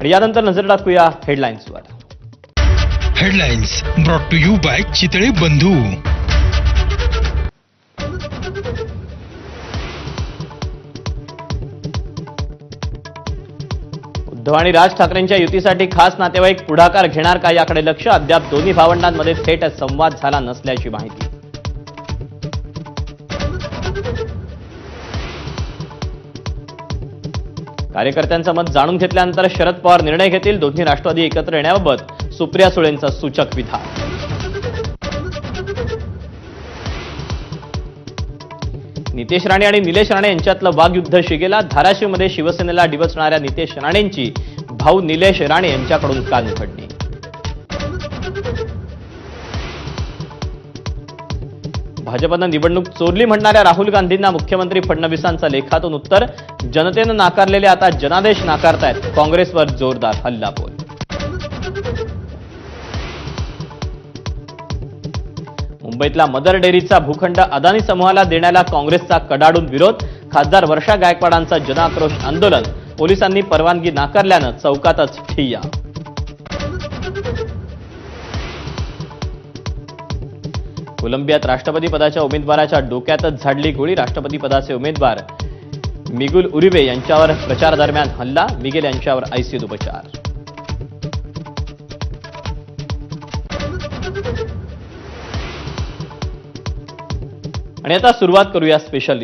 आणि यानंतर नजर टाकूया हेडलाईन्सवर. Headlines brought to you by Chitale Bandhu. Uddhav आणि राज ठाकरेंच्या युतीसाठी खास नातेवाईक पुढाकार घेणार का याकडे लक्ष. अद्याप दोन्ही भावंडांमध्ये थेट संवाद झाला नसल्याची माहिती. कार्यकर्त्यांचं मत जाणून घेतल्यानंतर शरद पवार निर्णय घेतील. दोन्ही राष्ट्रवादी एकत्र येण्याबाबत सुप्रिया सुळेंचं सूचक विधान. नितेश राणे आणि निलेश राणे यांच्यातलं वाग्युद्ध शिगेला. धाराशिवमध्ये शिवसेनेला डिवचणाऱ्या नितेश राणेंची भाऊ निलेश राणे यांच्याकडून कानफडणी. भाजपनं निवडणूक चोरली म्हणणाऱ्या राहुल गांधींना मुख्यमंत्री फडणवीसांचं लेखातून उत्तर. जनतेनं नाकारलेले आता जनादेश नाकारतायत. काँग्रेसवर जोरदार हल्लाबोल. मुंबईतला मदर डेअरीचा भूखंड अदानी समूहाला देण्याला काँग्रेसचा कडाडून विरोध. खासदार वर्षा गायकवाडांचं जनाक्रोश आंदोलन. पोलिसांनी परवानगी नाकारल्यानं चौकातच ठिय्या. कोलंबियात राष्ट्रपती पदाच्या उमेदवाराच्या डोक्यातच झाडली गोळी. राष्ट्रपती पदाचे उमेदवार मिगुल उरिबे यांच्यावर प्रचारादरम्यान हल्ला. मिगेल यांच्यावर आयसीयूत उपचार. आणि आता सुरुवात करूया स्पेशल